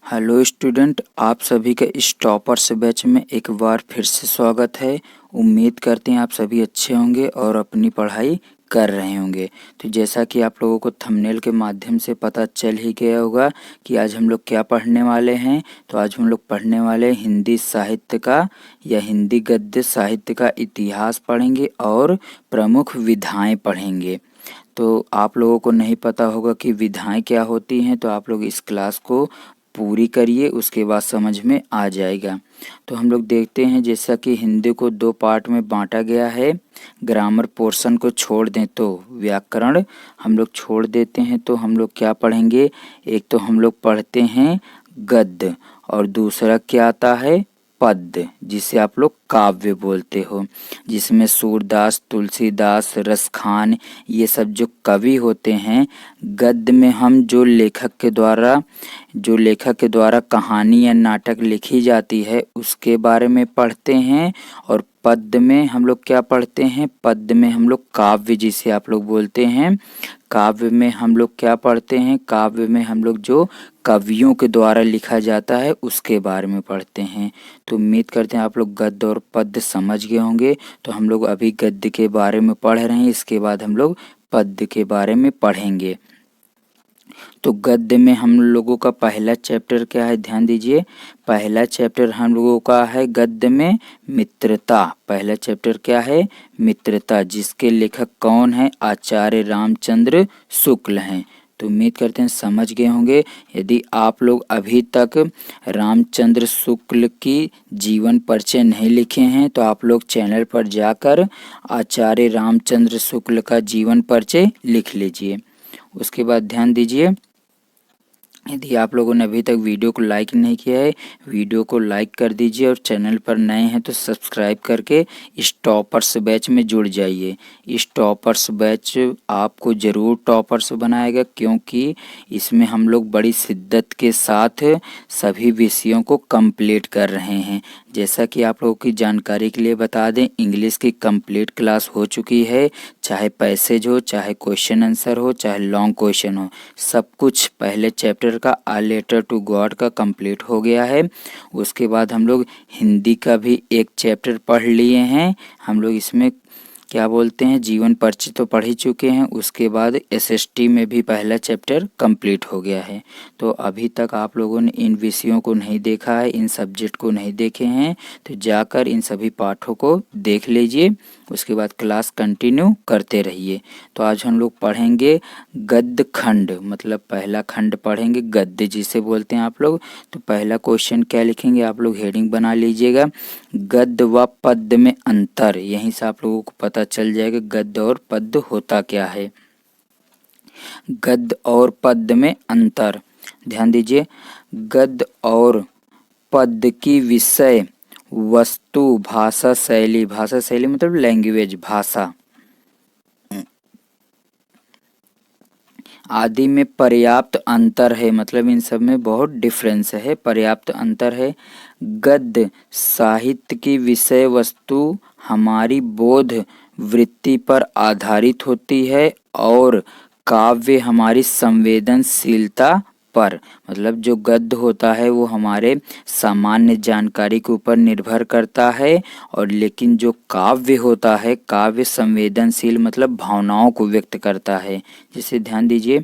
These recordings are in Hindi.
हेलो स्टूडेंट, आप सभी का इस टॉपर्स बैच में एक बार फिर से स्वागत है। उम्मीद करते हैं आप सभी अच्छे होंगे और अपनी पढ़ाई कर रहे होंगे। तो जैसा कि आप लोगों को थंबनेल के माध्यम से पता चल ही गया होगा कि आज हम लोग क्या पढ़ने वाले हैं। तो आज हम लोग पढ़ने वाले हिंदी साहित्य का या हिंदी गद्य साहित्य का इतिहास पढ़ेंगे और प्रमुख विधाएं पढ़ेंगे। तो आप लोगों को नहीं पता होगा कि विधाएं क्या होती हैं, तो आप लोग इस क्लास को पूरी करिए, उसके बाद समझ में आ जाएगा। तो हम लोग देखते हैं, जैसा कि हिंदी को दो पार्ट में बांटा गया है। ग्रामर पोर्शन को छोड़ दें तो व्याकरण हम लोग छोड़ देते हैं, तो हम लोग क्या पढ़ेंगे। एक तो हम लोग पढ़ते हैं गद्य और दूसरा क्या आता है, पद्य, जिसे आप लोग काव्य बोलते हो, जिसमें सूरदास, तुलसीदास, रसखान ये सब जो कवि होते हैं। गद्य में हम जो लेखक के द्वारा कहानी या नाटक लिखी जाती है उसके बारे में पढ़ते हैं। और पद्य में हम लोग क्या पढ़ते हैं, पद्य में हम लोग काव्य जिसे आप लोग बोलते हैं, काव्य में हम लोग क्या पढ़ते हैं, काव्य में हम लोग जो कवियों के द्वारा लिखा जाता है उसके बारे में पढ़ते हैं। तो उम्मीद करते हैं आप लोग गद्य और पद्य समझ गए होंगे। तो हम लोग अभी गद्य के बारे में पढ़ रहे हैं, इसके बाद हम लोग पद्य के बारे में पढ़ेंगे। तो गद्य में हम लोगों का पहला चैप्टर क्या है, ध्यान दीजिए। पहला चैप्टर हम लोगों का है गद्य में मित्रता। पहला चैप्टर क्या है, मित्रता, जिसके लेखक कौन है, आचार्य रामचंद्र शुक्ल हैं। तो उम्मीद करते हैं समझ गए होंगे। यदि आप लोग अभी तक रामचंद्र शुक्ल की जीवन परिचय नहीं लिखे हैं तो आप लोग चैनल पर जाकर आचार्य रामचंद्र शुक्ल का जीवन परिचय लिख लीजिए। उसके बाद ध्यान दीजिए, यदि आप लोगों ने अभी तक वीडियो को लाइक नहीं किया है, वीडियो को लाइक कर दीजिए और चैनल पर नए हैं तो सब्सक्राइब करके इस टॉपर्स बैच में जुड़ जाइए। इस टॉपर्स बैच आपको ज़रूर टॉपर्स बनाएगा, क्योंकि इसमें हम लोग बड़ी शिद्दत के साथ सभी विषयों को कंप्लीट कर रहे हैं। जैसा कि आप लोगों की जानकारी के लिए बता दें, इंग्लिश की कंप्लीट क्लास हो चुकी है। चाहे पैसेज हो, चाहे क्वेश्चन आंसर हो, चाहे लॉन्ग क्वेश्चन हो, सब कुछ पहले चैप्टर का आ लेटर टू गॉड का कंप्लीट हो गया है। उसके बाद हम लोग हिंदी का भी एक चैप्टर पढ़ लिए हैं। हम लोग इसमें क्या बोलते हैं, जीवन परिचय तो पढ़ ही चुके हैं। उसके बाद एसएसटी में भी पहला चैप्टर कंप्लीट हो गया है। तो अभी तक आप लोगों ने इन विषयों को नहीं देखा है, इन सब्जेक्ट को नहीं देखे हैं, तो जाकर इन सभी पाठों को देख लीजिए। उसके बाद क्लास कंटिन्यू करते रहिए। तो आज हम लोग पढ़ेंगे गद्य खंड, मतलब पहला खंड पढ़ेंगे गद्य जिसे बोलते हैं आप लोग। तो पहला क्वेश्चन क्या लिखेंगे, आप लोग हेडिंग बना लीजिएगा, गद्य व पद्य में अंतर। यहीं से आप लोगों को पता चल जाएगा गद्य और पद्य होता क्या है। गद्य और पद्य में अंतर, ध्यान दीजिए। गद्य और पद्य की विषय वस्तु, भाषा शैली, भाषा शैली मतलब लैंग्वेज, भाषा आदि में पर्याप्त अंतर है, मतलब इन सब में बहुत डिफरेंस है, पर्याप्त अंतर है। गद्य साहित्य की विषय वस्तु हमारी बोध वृत्ति पर आधारित होती है और काव्य हमारी संवेदनशीलता पर, मतलब जो गद्य होता है वो हमारे सामान्य जानकारी के ऊपर निर्भर करता है, और लेकिन जो काव्य होता है, काव्य संवेदनशील मतलब भावनाओं को व्यक्त करता है। जिसे ध्यान दीजिए,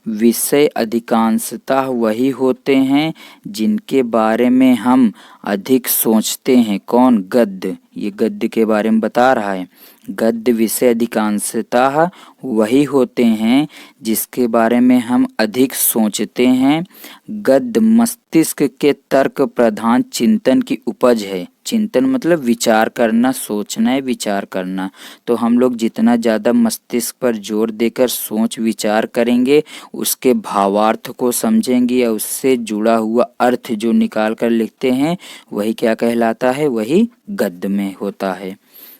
विषय अधिकांशतः वही होते हैं जिनके बारे में हम अधिक सोचते हैं। कौन, गद्य, ये गद्य के बारे में बता रहा है। गद्य विषय अधिकांशतः वही होते हैं जिसके बारे में हम अधिक सोचते हैं। गद्य मस्तिष्क के तर्क प्रधान चिंतन की उपज है। चिंतन मतलब विचार करना, सोचना है, विचार करना। तो हम लोग जितना ज़्यादा मस्तिष्क पर जोर देकर सोच विचार करेंगे, उसके भावार्थ को समझेंगे या उससे जुड़ा हुआ अर्थ जो निकाल कर लिखते हैं, वही क्या कहलाता है, वही गद्य में होता है।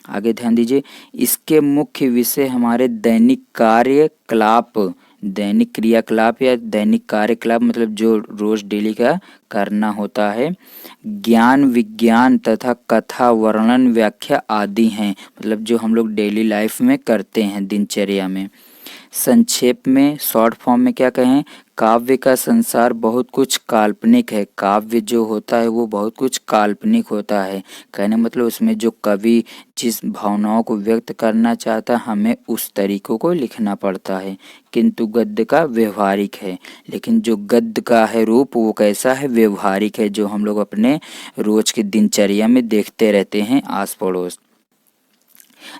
आगे ध्यान दीजिए, इसके मुख्य विषय हमारे दैनिक कार्यकलाप, दैनिक क्रियाकलाप या दैनिक कार्यकलाप मतलब जो रोज डेली का करना होता है, ज्ञान विज्ञान तथा कथा वर्णन व्याख्या आदि हैं, मतलब जो हम लोग डेली लाइफ में करते हैं दिनचर्या में। संक्षेप में शॉर्ट फॉर्म में क्या कहें, काव्य का संसार बहुत कुछ काल्पनिक है। काव्य जो होता है वो बहुत कुछ काल्पनिक होता है। कहने मतलब उसमें जो कवि जिस भावनाओं को व्यक्त करना चाहता है हमें उस तरीकों को लिखना पड़ता है, किंतु गद्य का व्यवहारिक है। लेकिन जो गद्य का है रूप वो कैसा है, व्यवहारिक है, जो हम लोग अपने रोज की दिनचर्या में देखते रहते हैं आस पड़ोस।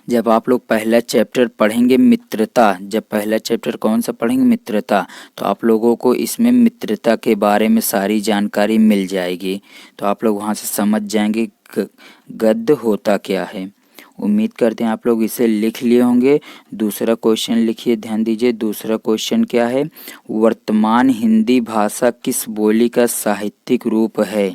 जब आप लोग पहला चैप्टर पढ़ेंगे मित्रता, जब पहला चैप्टर कौन सा पढ़ेंगे, मित्रता, तो आप लोगों को इसमें मित्रता के बारे में सारी जानकारी मिल जाएगी। तो आप लोग वहाँ से समझ जाएंगे गद्य होता क्या है। उम्मीद करते हैं आप लोग इसे लिख लिए होंगे। दूसरा क्वेश्चन लिखिए, ध्यान दीजिए। दूसरा क्वेश्चन क्या है, वर्तमान हिंदी भाषा किस बोली का साहित्यिक रूप है।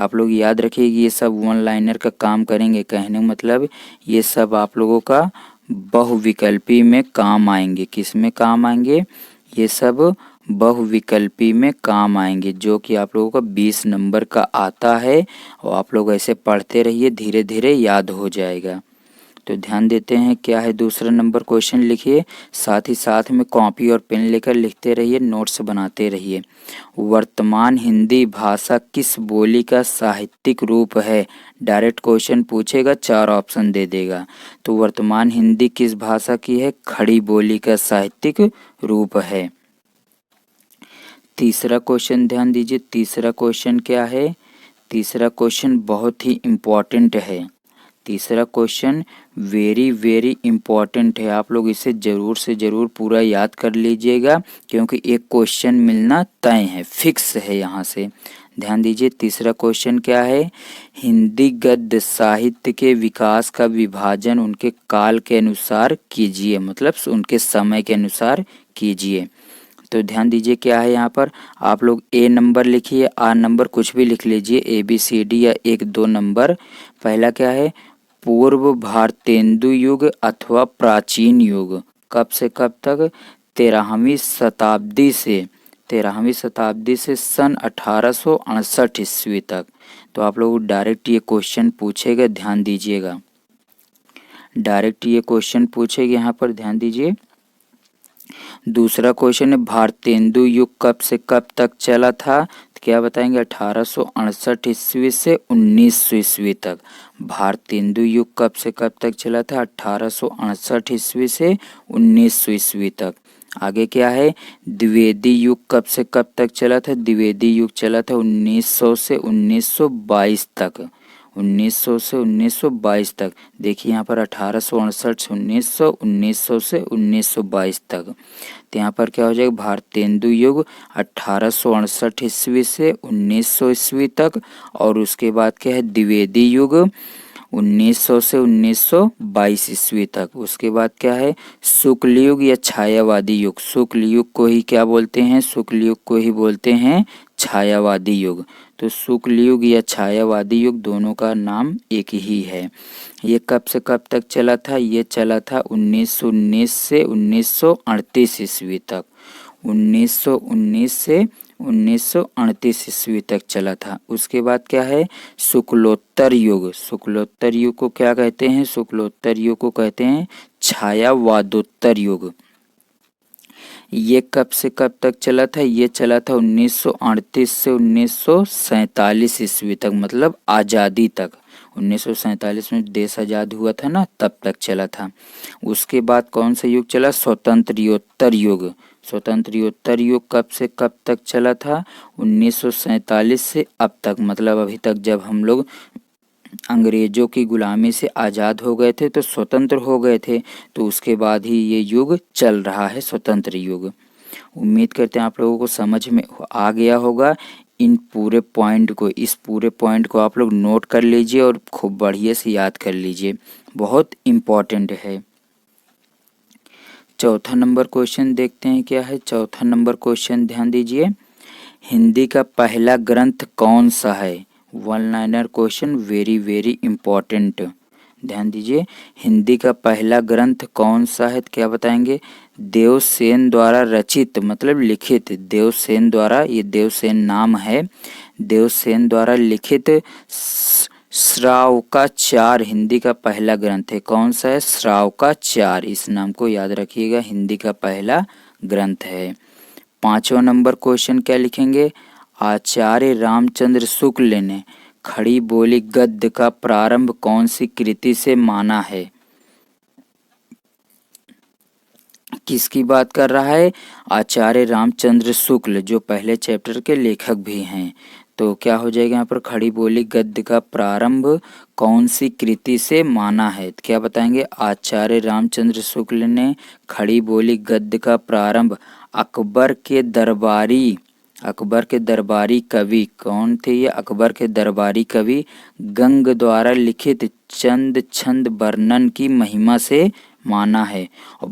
आप लोग याद रखिए ये सब वन लाइनर का काम करेंगे। कहने मतलब ये सब आप लोगों का बहुविकल्पी में काम आएंगे। किस में काम आएंगे, ये सब बहुविकल्पी में काम आएंगे, जो कि आप लोगों का 20 नंबर का आता है। और आप लोग ऐसे पढ़ते रहिए, धीरे धीरे याद हो जाएगा। तो ध्यान देते हैं क्या है, दूसरा नंबर क्वेश्चन लिखिए। साथ ही साथ में कॉपी और पेन लेकर लिखते रहिए, नोट्स बनाते रहिए। वर्तमान हिंदी भाषा किस बोली का साहित्यिक रूप है। डायरेक्ट क्वेश्चन पूछेगा, 4 ऑप्शन दे देगा। तो वर्तमान हिंदी किस भाषा की है, खड़ी बोली का साहित्यिक रूप है। तीसरा क्वेश्चन ध्यान दीजिए। तीसरा क्वेश्चन क्या है, तीसरा क्वेश्चन बहुत ही इम्पोर्टेंट है। तीसरा क्वेश्चन वेरी वेरी इम्पॉर्टेंट है। आप लोग इसे ज़रूर से ज़रूर पूरा याद कर लीजिएगा, क्योंकि एक क्वेश्चन मिलना तय है, फिक्स है यहाँ से। ध्यान दीजिए, तीसरा क्वेश्चन क्या है, हिंदी गद्य साहित्य के विकास का विभाजन उनके काल के अनुसार कीजिए, मतलब उनके समय के अनुसार कीजिए। तो ध्यान दीजिए क्या है यहाँ पर, आप लोग ए नंबर लिखिए, आर नंबर कुछ भी लिख लीजिए, ABCD या 1-2 नंबर। पहला क्या है, पूर्व भारतेंदु युग अथवा प्राचीन युग कब से कब तक, 13वीं शताब्दी से सन 1868 ईस्वी तक। तो आप लोग डायरेक्ट ये क्वेश्चन पूछेगा, ध्यान दीजिएगा, डायरेक्ट ये क्वेश्चन पूछेगा यहाँ पर, ध्यान दीजिए। दूसरा क्वेश्चन है भारतेंदु युग कब से कब तक चला था, तो क्या बताएंगे, 1868 ईस्वी से 1900 ईस्वी तक। भारतेंदु युग कब से कब तक चला था, 1868 ईस्वी से 1900 ईस्वी तक। आगे क्या है, द्विवेदी युग कब से कब तक चला था, द्विवेदी युग चला था 1900 से 1922 तक। 1900 से 1922 तक। देखिए यहाँ पर 1868 से 1900, 1900 से 1922 तक। तो यहाँ पर क्या हो जाएगा, भारतेंदु युग 1868 ईस्वी से 1900 ईस्वी तक। और उसके बाद क्या है, द्विवेदी युग 1900 से 1922 ईस्वी तक। उसके बाद क्या है, शुक्ल युग या छायावादी युग। शुक्ल युग को ही क्या बोलते हैं, शुक्ल युग को ही बोलते हैं छायावादी युग। तो शुक्ल युग या छायावादी युग दोनों का नाम एक ही है। ये कब से कब तक चला था, ये चला था 1919 से 1938 ईस्वी तक। 1919 से 1938 ईस्वी तक चला था। उसके बाद क्या है, शुक्लोत्तर युग। शुक्लोत्तर युग को क्या कहते हैं, शुक्लोत्तर युग को कहते हैं छायावादोत्तर युग। ये कब से कब तक चला था, ये चला था 1938 से 1947 ईस्वी तक, मतलब आज़ादी तक। 1947 में देश आज़ाद हुआ था ना, तब तक चला था। उसके बाद कौन सा युग चला, स्वतंत्रोत्तर युग। स्वतंत्रोत्तर युग कब से कब तक चला था, 1947 से अब तक, मतलब अभी तक जब हम लोग अंग्रेजों की गुलामी से आज़ाद हो गए थे, तो स्वतंत्र हो गए थे, तो उसके बाद ही ये युग चल रहा है, स्वतंत्र युग। उम्मीद करते हैं आप लोगों को समझ में आ गया होगा। इन पूरे पॉइंट को, इस पूरे पॉइंट को आप लोग नोट कर लीजिए और खूब बढ़िया से याद कर लीजिए, बहुत इम्पॉर्टेंट है। चौथा नंबर क्वेश्चन देखते हैं क्या है। चौथा नंबर क्वेश्चन ध्यान दीजिए, हिंदी का पहला ग्रंथ कौन सा है। One liner question, very very important. ध्यान दीजिए, हिंदी का पहला ग्रंथ कौन सा है, तो क्या बताएंगे, देवसेन द्वारा रचित, मतलब लिखित, देवसेन द्वारा, ये देवसेन नाम है, देवसेन द्वारा लिखित श्रावकाचार हिंदी का पहला ग्रंथ है। कौन सा है? श्रावकाचार, इस नाम को याद रखिएगा, हिंदी का पहला ग्रंथ है। 5वां नंबर क्वेश्चन क्या लिखेंगे? आचार्य रामचंद्र शुक्ल ने खड़ी बोली गद्य का प्रारंभ कौन सी कृति से माना है? किसकी बात कर रहा है? आचार्य रामचंद्र शुक्ल, जो पहले चैप्टर के लेखक भी हैं। तो क्या हो जाएगा यहाँ पर? खड़ी बोली गद्य का प्रारंभ कौन सी कृति से माना है? क्या बताएंगे? आचार्य रामचंद्र शुक्ल ने खड़ी बोली गद्य का प्रारंभ अकबर के दरबारी कवि, कौन थे ये? अकबर के दरबारी कवि गंग द्वारा लिखित चंद छंद वर्णन की महिमा से माना है। और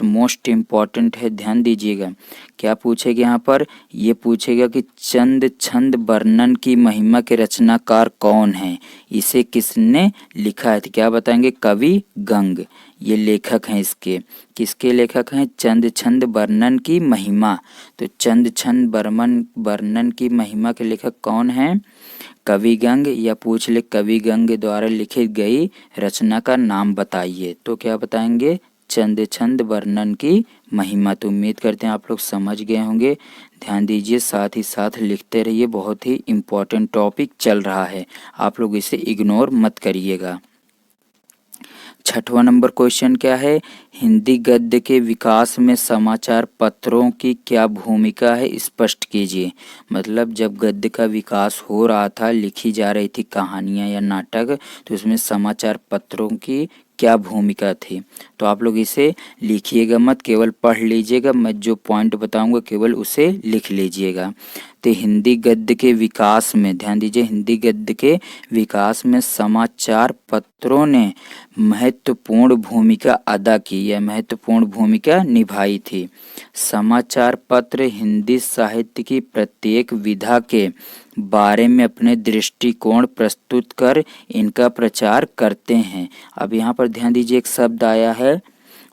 मोस्ट इम्पॉर्टेंट है, ध्यान दीजिएगा। क्या पूछेगा यहाँ पर? ये पूछेगा कि चंद छंद वर्णन की महिमा के रचनाकार कौन है, इसे किसने लिखा है? तो क्या बताएंगे? कवि गंग, ये लेखक हैं इसके। किसके लेखक हैं? चंद छंद वर्णन की महिमा। तो चंद छंद वर्णन की महिमा के लेखक कौन हैं? कवि गंग। या पूछ ले कवि गंग द्वारा लिखित गई रचना का नाम बताइए, तो क्या बताएंगे? चंद छंद वर्णन की महिमा। तो उम्मीद करते हैं आप लोग समझ गए होंगे। ध्यान दीजिए, साथ ही साथ लिखते रहिए, बहुत ही इम्पोर्टेंट टॉपिक चल रहा है, आप लोग इसे इग्नोर मत करिएगा। 6वां नंबर क्वेश्चन क्या है? हिंदी गद्य के विकास में समाचार पत्रों की क्या भूमिका है, स्पष्ट कीजिए। मतलब जब गद्य का विकास हो रहा था, लिखी जा रही थी कहानियाँ या नाटक, तो उसमें समाचार पत्रों की क्या भूमिका थी? तो आप लोग इसे लिखिएगा मत, केवल पढ़ लीजिएगा, मैं जो पॉइंट बताऊंगा केवल उसे लिख लीजिएगा। तो हिंदी गद्य के विकास में, ध्यान दीजिए, हिंदी गद्य के विकास में समाचार पत्रों ने महत्वपूर्ण भूमिका अदा की या महत्वपूर्ण भूमिका निभाई थी। समाचार पत्र हिंदी साहित्य की प्रत्येक विधा के बारे में अपने दृष्टिकोण प्रस्तुत कर इनका प्रचार करते हैं। अब यहाँ पर ध्यान दीजिए, एक शब्द आया है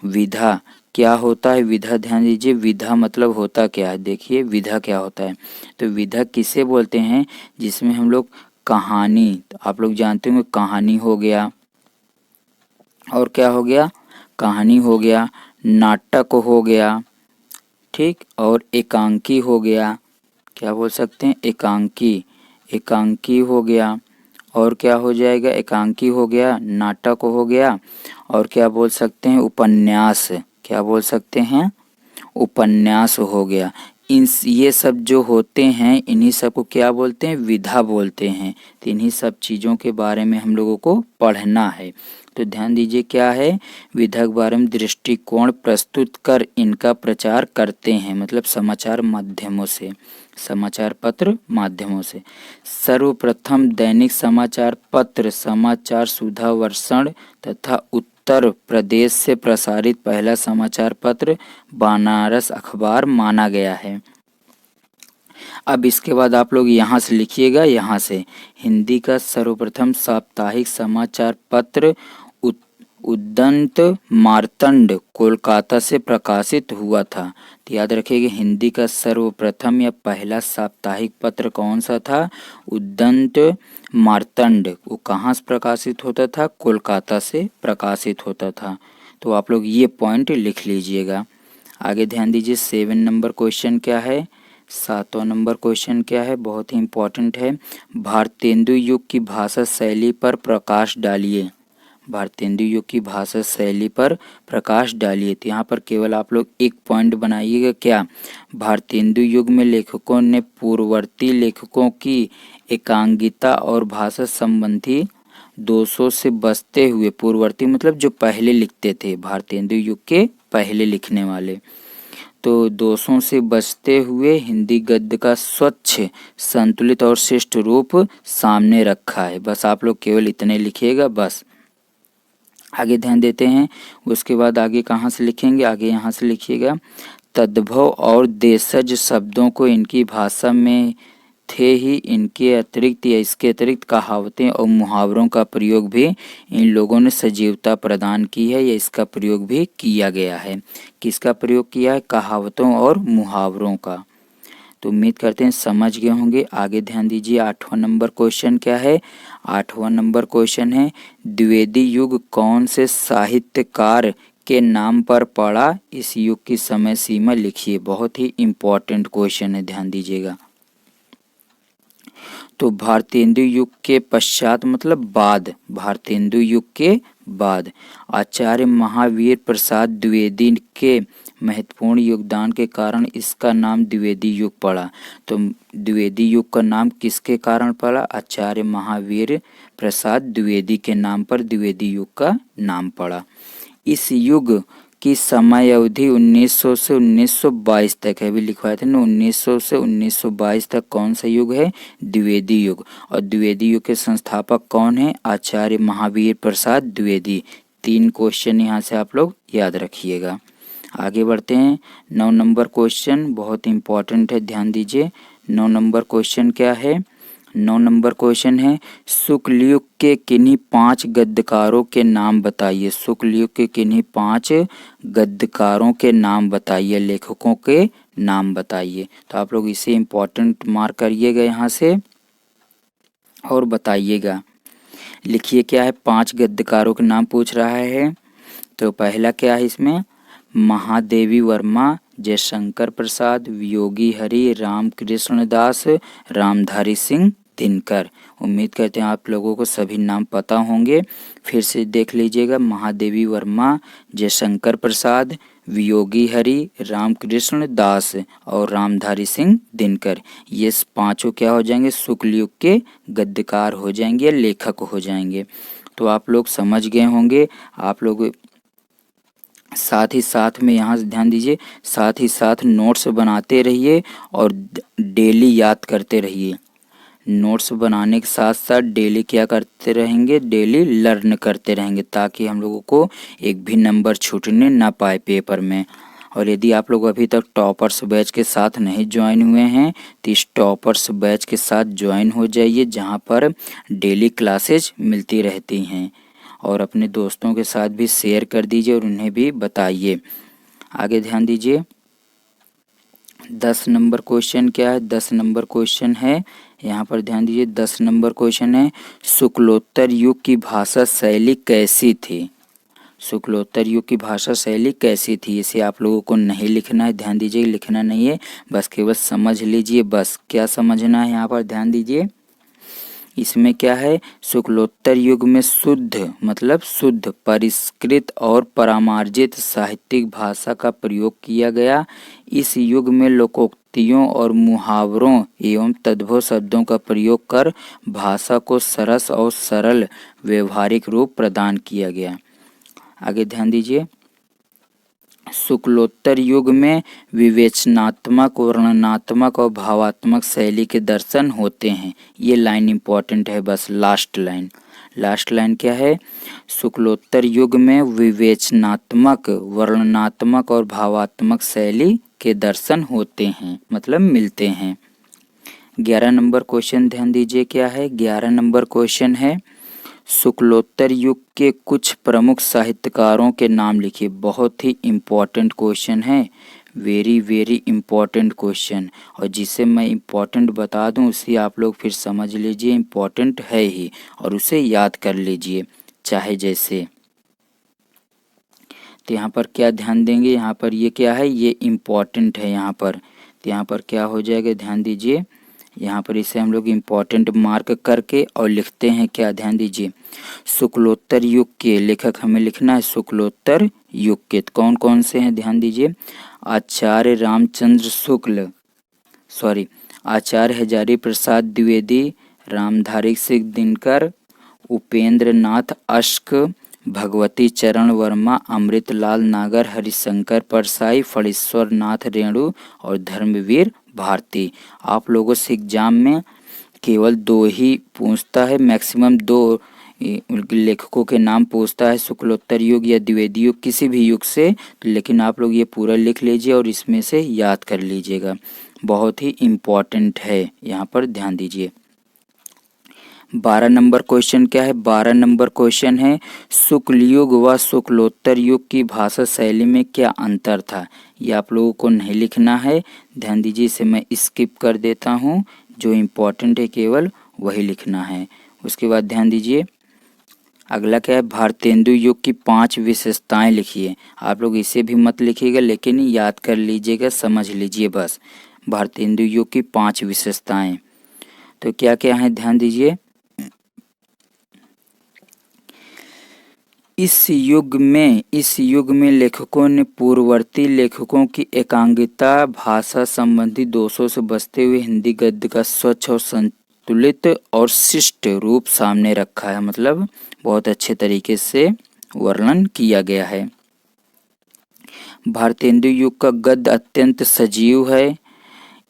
विधा। क्या होता है विधा? ध्यान दीजिए, विधा मतलब होता क्या है? देखिए विधा क्या होता है। तो विधा किसे बोलते हैं? जिसमें हम लोग कहानी, तो आप लोग जानते होंगे कहानी हो गया, और क्या हो गया? कहानी हो गया, नाटक हो गया, ठीक, और एकांकी हो गया। क्या बोल सकते हैं? एकांकी हो गया। और क्या हो जाएगा? एकांकी हो गया, नाटक हो गया, और क्या बोल सकते हैं? उपन्यास। क्या बोल सकते हैं? उपन्यास हो गया। ये सब जो होते हैं, इन्हीं सब को क्या बोलते हैं? विधा बोलते हैं। तो इन्हीं सब चीज़ों के बारे में हम लोगों को पढ़ना है। तो ध्यान दीजिए, क्या है? विधा के बारे में दृष्टिकोण प्रस्तुत कर इनका प्रचार करते हैं, मतलब समाचार माध्यमों से, समाचार पत्र माध्यमों से। सर्वप्रथम दैनिक समाचार पत्र समाचार सुधा वर्षण तथा उत्तर प्रदेश से प्रसारित पहला समाचार पत्र बनारस अखबार माना गया है। अब इसके बाद आप लोग यहाँ से लिखिएगा, यहाँ से हिंदी का सर्वप्रथम साप्ताहिक समाचार पत्र उद्दंत मार्तंड कोलकाता से प्रकाशित हुआ था। तो याद रखिएगा, हिंदी का सर्वप्रथम या पहला साप्ताहिक पत्र कौन सा था? उद्दंत मार्तंड। वो कहाँ से प्रकाशित होता था? कोलकाता से प्रकाशित होता था। तो आप लोग ये पॉइंट लिख लीजिएगा। आगे ध्यान दीजिए, 7 नंबर क्वेश्चन क्या है? 7वां नंबर क्वेश्चन क्या है? बहुत ही इम्पोर्टेंट है। भारतेंदु युग की भाषा शैली पर प्रकाश डालिए। भारतेंदु युग की भाषा शैली पर प्रकाश डालिए। तो यहाँ पर केवल आप लोग एक पॉइंट बनाइएगा, क्या? भारतेंदु युग में लेखकों ने पूर्ववर्ती लेखकों की एकांगिता और भाषा संबंधी दोषों से बचते हुए, पूर्ववर्ती मतलब जो पहले लिखते थे, भारतेंदु युग के पहले लिखने वाले, तो दोषों से बचते हुए हिंदी गद्य का स्वच्छ, संतुलित और श्रेष्ठ रूप सामने रखा है। बस आप लोग केवल इतने लिखिएगा, बस। आगे ध्यान देते हैं, उसके बाद आगे कहाँ से लिखेंगे? आगे यहाँ से लिखिएगा, तद्भव और देशज शब्दों को इनकी भाषा में थे ही इनके अतिरिक्त या इसके अतिरिक्त कहावतें और मुहावरों का प्रयोग भी इन लोगों ने सजीवता प्रदान की है, या इसका प्रयोग भी किया गया है। किसका प्रयोग किया है? कहावतों और मुहावरों का। तो उम्मीद करते हैं समझ गए होंगे। आगे ध्यान दीजिए 8वां नंबर क्वेश्चन क्या है। 8वां नंबर क्वेश्चन है द्विवेदी युग कौन से साहित्यकार के नाम पर पड़ा, इस युग की समय सीमा लिखिए। बहुत ही इम्पोर्टेंट क्वेश्चन है, ध्यान दीजिएगा। तो भारतेंदु युग के पश्चात मतलब बाद, भारतेंदु युग के बाद आचार्य महावीर प्रसाद द्विवेदी के महत्वपूर्ण योगदान के कारण इसका नाम द्विवेदी युग पड़ा। तो द्विवेदी युग का नाम किसके कारण पड़ा? आचार्य महावीर प्रसाद द्विवेदी के नाम पर द्विवेदी युग का नाम पड़ा। इस युग की समय अवधि 1900 से 1922 तक है। अभी लिखवाए थे ना, 1900 से 1922 तक कौन सा युग है? द्विवेदी युग। और द्विवेदी युग के संस्थापक कौन है? आचार्य महावीर प्रसाद द्विवेदी। 3 क्वेश्चन यहाँ से आप लोग याद रखिएगा। आगे बढ़ते हैं। 9 नंबर क्वेश्चन बहुत इंपॉर्टेंट है, ध्यान दीजिए। 9 नंबर क्वेश्चन क्या है? 9 नंबर क्वेश्चन है शुक्ल युग के किन्हीं 5 गद्यकारों के नाम बताइए। शुक्ल युग के किन्हीं 5 गद्यकारों के नाम बताइए, लेखकों के नाम बताइए। तो आप लोग इसे इम्पोर्टेंट मार्क करिएगा यहाँ से और बताइएगा। लिखिए क्या है, 5 गद्यकारों के नाम पूछ रहा है। तो पहला क्या है इसमें? महादेवी वर्मा, जयशंकर प्रसाद, वियोगी हरि, रामकृष्ण दास, रामधारी सिंह दिनकर। उम्मीद करते हैं आप लोगों को सभी नाम पता होंगे। फिर से देख लीजिएगा, महादेवी वर्मा, जयशंकर प्रसाद, वियोगी हरि, रामकृष्ण दास और रामधारी सिंह दिनकर। ये 5 क्या हो जाएंगे? शुक्ल युग के गद्यकार हो जाएंगे, लेखक हो जाएंगे। तो आप लोग समझ गए होंगे। आप लोग साथ ही साथ में यहाँ से ध्यान दीजिए, साथ ही साथ नोट्स बनाते रहिए और डेली याद करते रहिए। नोट्स बनाने के साथ साथ डेली क्या करते रहेंगे? डेली लर्न करते रहेंगे, ताकि हम लोगों को एक भी नंबर छूटने ना पाए पेपर में। और यदि आप लोग अभी तक टॉपर्स बैच के साथ नहीं ज्वाइन हुए हैं तो इस टॉपर्स बैच के साथ ज्वाइन हो जाइए, जहाँ पर डेली क्लासेज मिलती रहती हैं। और अपने दोस्तों के साथ भी शेयर कर दीजिए और उन्हें भी बताइए। आगे ध्यान दीजिए 10 नंबर क्वेश्चन क्या है? 10 नंबर क्वेश्चन है, यहाँ पर ध्यान दीजिए। 10 नंबर क्वेश्चन है शुक्लोत्तर युग की भाषा शैली कैसी थी? शुक्लोत्तर युग की भाषा शैली कैसी थी? इसे आप लोगों को नहीं लिखना है, ध्यान दीजिए, लिखना नहीं है, बस केवल समझ लीजिए। बस क्या समझना है यहाँ पर? ध्यान दीजिए, इसमें क्या है? शुक्लोत्तर युग में शुद्ध मतलब शुद्ध, परिष्कृत और परामार्जित साहित्यिक भाषा का प्रयोग किया गया। इस युग में लोकोक्तियों और मुहावरों एवं तद्भव शब्दों का प्रयोग कर भाषा को सरस और सरल व्यवहारिक रूप प्रदान किया गया। आगे ध्यान दीजिए, शुक्लोत्तर युग में विवेचनात्मक, वर्णनात्मक और भावात्मक शैली के दर्शन होते हैं। ये लाइन इम्पॉर्टेंट है, बस लास्ट लाइन। लास्ट लाइन क्या है? शुक्लोत्तर युग में विवेचनात्मक, वर्णनात्मक और भावात्मक शैली के दर्शन होते हैं, मतलब मिलते हैं। 11 नंबर क्वेश्चन ध्यान दीजिए क्या है? 11 नंबर क्वेश्चन है शुक्लोत्तर युग के कुछ प्रमुख साहित्यकारों के नाम लिखिए। बहुत ही इम्पोर्टेंट क्वेश्चन है, वेरी वेरी इम्पोर्टेंट क्वेश्चन। और जिसे मैं इम्पोर्टेंट बता दूं उसे आप लोग फिर समझ लीजिए इम्पोर्टेंट है ही, और उसे याद कर लीजिए चाहे जैसे। तो यहाँ पर क्या ध्यान देंगे? यहाँ पर ये क्या है? ये इम्पोर्टेंट है यहाँ पर। तो यहाँ पर क्या हो जाएगा? ध्यान दीजिए, यहाँ पर इसे हम लोग इम्पोर्टेंट मार्क करके और लिखते हैं क्या? ध्यान दीजिए, शुक्लोत्तर युग के लेखक हमें लिखना है। शुक्लोत्तर युग के कौन कौन से हैं? ध्यान दीजिए, आचार्य रामचंद्र शुक्ल, आचार्य हजारी प्रसाद द्विवेदी, रामधारी सिंह दिनकर, उपेंद्र नाथ अश्क, भगवती चरण वर्मा, अमृतलाल नागर, हरिशंकर परसाई, फणीश्वर नाथ रेणु और धर्मवीर भारती। आप लोगों से एग्जाम में केवल 2 ही पूछता है, मैक्सिमम 2 लेखकों के नाम पूछता है, शुक्लोत्तर युग या द्विवेदी युग, किसी भी युग से। लेकिन आप लोग ये पूरा लिख लीजिए और इसमें से याद कर लीजिएगा, बहुत ही इम्पोर्टेंट है, यहाँ पर ध्यान दीजिए। 12 नंबर क्वेश्चन क्या है? 12 नंबर क्वेश्चन है शुक्ल युग व शुक्लोत्तर युग की भाषा शैली में क्या अंतर था? ये आप लोगों को नहीं लिखना है, ध्यान दीजिए, इसे मैं स्किप कर देता हूँ। जो इम्पोर्टेंट है केवल वही लिखना है। उसके बाद ध्यान दीजिए अगला क्या है? भारतेंदु युग की 5 विशेषताएं लिखिए। आप लोग इसे भी मत लिखिएगा, लेकिन याद कर लीजिएगा, समझ लीजिए बस। भारतेंदु युग की 5 विशेषताएं तो क्या क्या है? ध्यान दीजिए। इस युग में लेखकों ने पूर्ववर्ती लेखकों की एकांकिता भाषा संबंधी दोषों से बचते हुए हिंदी गद्य का स्वच्छ और संतुलित और शिष्ट रूप सामने रखा है। मतलब बहुत अच्छे तरीके से वर्णन किया गया है। भारतेंदु युग का गद्य अत्यंत सजीव है।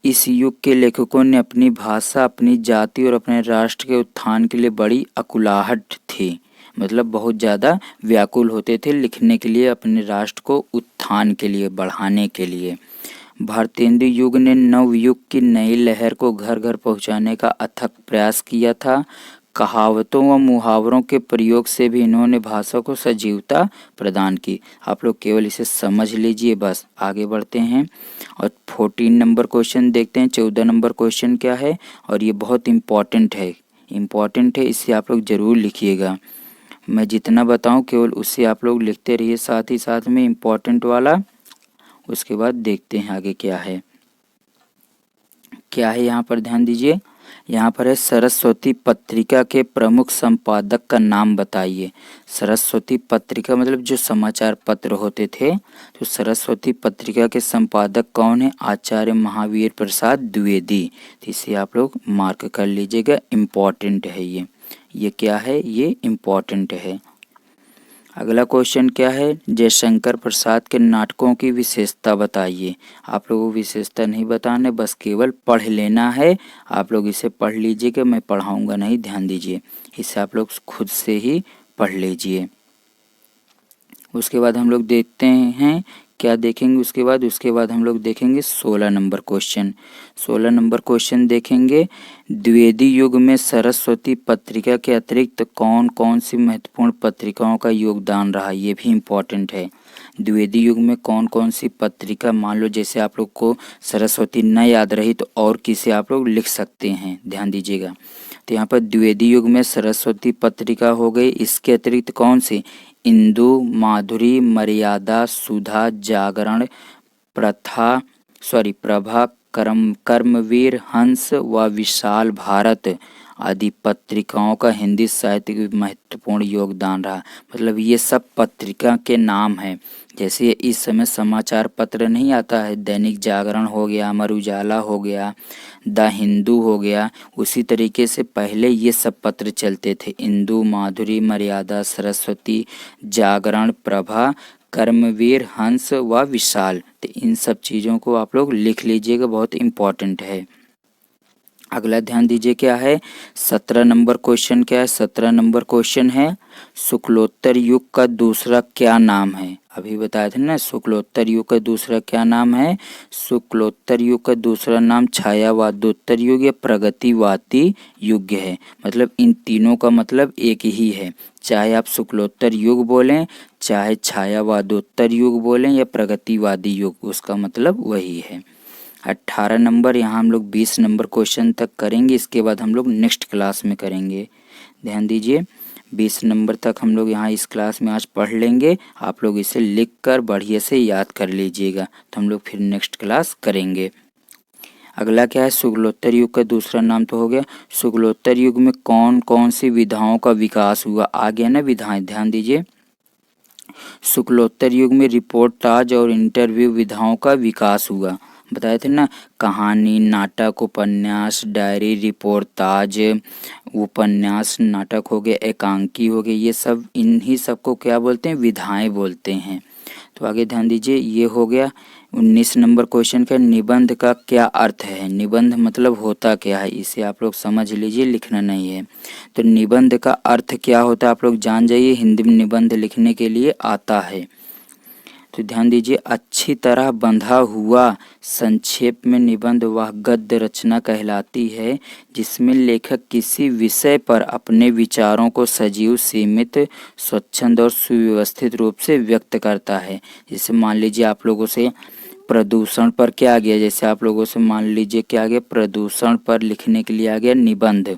इस युग के लेखकों ने अपनी भाषा, अपनी जाति और अपने राष्ट्र के उत्थान के लिए बड़ी अकुलाहट थी। मतलब बहुत ज़्यादा व्याकुल होते थे लिखने के लिए, अपने राष्ट्र को उत्थान के लिए, बढ़ाने के लिए। भारतेंदु युग ने नव युग की नई लहर को घर घर पहुंचाने का अथक प्रयास किया था। कहावतों व मुहावरों के प्रयोग से भी इन्होंने भाषा को सजीवता प्रदान की। आप लोग केवल इसे समझ लीजिए बस। आगे बढ़ते हैं और 14 नंबर क्वेश्चन देखते हैं। 14 नंबर क्वेश्चन क्या है? और ये बहुत इम्पॉर्टेंट है, इसे आप लोग ज़रूर लिखिएगा। मैं जितना बताऊं केवल उससे आप लोग लिखते रहिए, साथ ही साथ में इम्पोर्टेंट वाला। उसके बाद देखते हैं आगे क्या है। यहाँ पर ध्यान दीजिए। यहाँ पर है सरस्वती पत्रिका के प्रमुख संपादक का नाम बताइए। सरस्वती पत्रिका मतलब जो समाचार पत्र होते थे, तो सरस्वती पत्रिका के संपादक कौन है? आचार्य महावीर प्रसाद द्विवेदी। तो इसे आप लोग मार्क कर लीजिएगा, इम्पोर्टेंट है ये क्या है? ये इम्पोर्टेंट है। अगला क्वेश्चन क्या है? जयशंकर प्रसाद के नाटकों की विशेषता बताइए। आप लोगों को विशेषता नहीं बताना, बस केवल पढ़ लेना है। आप लोग इसे पढ़ लीजिएगा, मैं पढ़ाऊंगा नहीं, ध्यान दीजिए। इसे आप लोग खुद से ही पढ़ लीजिए। उसके बाद हम लोग देखते हैं क्या देखेंगे उसके बाद हम लोग देखेंगे 16 नंबर क्वेश्चन। 16 नंबर क्वेश्चन देखेंगे। द्विवेदी युग में सरस्वती पत्रिका के अतिरिक्त कौन कौन सी महत्वपूर्ण पत्रिकाओं का योगदान रहा? ये भी इम्पोर्टेंट है। द्विवेदी युग में कौन कौन सी पत्रिका, मान लो जैसे आप लोग को सरस्वती न याद रही तो और किसे आप लोग लिख सकते हैं, ध्यान दीजिएगा। तो यहाँ पर द्विवेदी युग में सरस्वती पत्रिका हो गई। इसके अतिरिक्त कौन सी? इंदु, माधुरी, मर्यादा, सुधा, जागरण, प्रभा, कर्मवीर, हंस व विशाल भारत आदि पत्रिकाओं का हिंदी साहित्य में महत्वपूर्ण योगदान रहा। मतलब ये सब पत्रिका के नाम हैं। जैसे इस समय समाचार पत्र नहीं आता है, दैनिक जागरण हो गया, अमर उजाला हो गया, द हिंदू हो गया, उसी तरीके से पहले ये सब पत्र चलते थे। इंदु, माधुरी, मर्यादा, सरस्वती, जागरण, प्रभा, कर्मवीर, हंस व विशाल। तो इन सब चीज़ों को आप लोग लिख लीजिएगा, बहुत इम्पोर्टेंट है। अगला ध्यान दीजिए क्या है? 17 नंबर क्वेश्चन क्या है? 17 नंबर क्वेश्चन है शुक्लोत्तर युग का दूसरा क्या नाम है? अभी बताया था ना, शुक्लोत्तर युग का दूसरा क्या नाम है? शुक्लोत्तर युग का दूसरा नाम छायावादोत्तर युग या प्रगतिवादी युग है। मतलब इन तीनों का मतलब एक ही है। चाहे आप शुक्लोत्तर युग बोलें, चाहे छायावादोत्तर युग बोलें या प्रगतिवादी युग, उसका मतलब वही है। 18 नंबर, यहाँ हम लोग 20 नंबर क्वेश्चन तक करेंगे। इसके बाद हम लोग नेक्स्ट क्लास में करेंगे। ध्यान दीजिए 20 नंबर तक हम लोग यहाँ इस क्लास में आज पढ़ लेंगे। आप लोग इसे लिख कर बढ़िया से याद कर लीजिएगा, तो हम लोग फिर नेक्स्ट क्लास करेंगे। अगला क्या है? शुक्लोत्तर युग का दूसरा नाम तो हो गया। शुक्लोत्तर युग में कौन कौन सी विधाओं का विकास हुआ? आ गया ना विधाएं, ध्यान दीजिए। शुक्लोत्तर युग में रिपोर्टाज और इंटरव्यू विधाओं का विकास हुआ। बताए थे ना, कहानी, नाटक, उपन्यास, डायरी, रिपोर्टाज, उपन्यास, नाटक हो गए, एकांकी हो गए, ये सब, इन्हीं सबको क्या बोलते हैं? विधाएं बोलते हैं। तो आगे ध्यान दीजिए, ये हो गया। 19 नंबर क्वेश्चन का निबंध का क्या अर्थ है? निबंध मतलब होता क्या है, इसे आप लोग समझ लीजिए, लिखना नहीं है। तो निबंध का अर्थ क्या होता है आप लोग जान जाइए, हिंदी में निबंध लिखने के लिए आता है। तो ध्यान दीजिए, अच्छी तरह बंधा हुआ संक्षेप में निबंध वह गद्य रचना कहलाती है जिसमें लेखक किसी विषय पर अपने विचारों को सजीव, सीमित, स्वच्छंद और सुव्यवस्थित रूप से व्यक्त करता है। जैसे मान लीजिए आप लोगों से प्रदूषण पर क्या आ गया, जैसे आप लोगों से मान लीजिए क्या आ गया, प्रदूषण पर लिखने के लिए आ गया निबंध,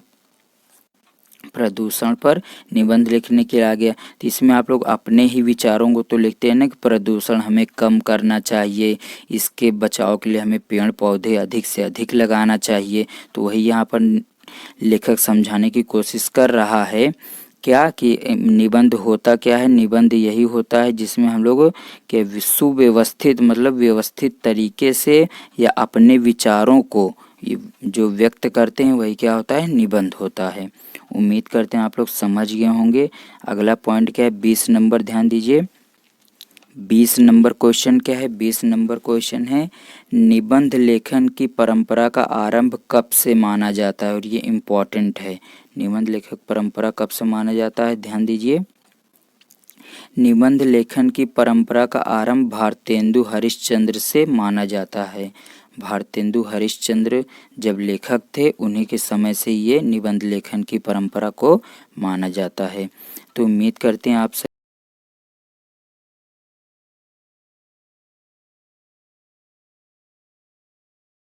प्रदूषण पर निबंध लिखने के लिए आ गया। तो इसमें आप लोग अपने ही विचारों को तो लिखते हैं ना कि प्रदूषण हमें कम करना चाहिए, इसके बचाव के लिए हमें पेड़ पौधे अधिक से अधिक लगाना चाहिए। तो वही यहाँ पर लेखक समझाने की कोशिश कर रहा है क्या कि निबंध होता क्या है, निबंध यही होता है जिसमें हम लोग के सुव्यवस्थित मतलब व्यवस्थित तरीके से या अपने विचारों को जो व्यक्त करते हैं वही क्या होता है, निबंध होता है। उम्मीद करते हैं आप लोग समझ गए होंगे। अगला पॉइंट क्या है, 20 नंबर, ध्यान दीजिए 20 नंबर क्वेश्चन क्या है। 20 नंबर क्वेश्चन है निबंध लेखन की परंपरा का आरंभ कब से माना जाता है, और ये इम्पोर्टेंट है। निबंध लेखक परंपरा कब से माना जाता है, ध्यान दीजिए। निबंध लेखन की परंपरा का आरंभ भारतेंदु हरिश्चंद्र से माना जाता है। भारतेंदु हरिश्चंद्र जब लेखक थे उन्हीं के समय से ये निबंध लेखन की परंपरा को माना जाता है। तो उम्मीद करते हैं आप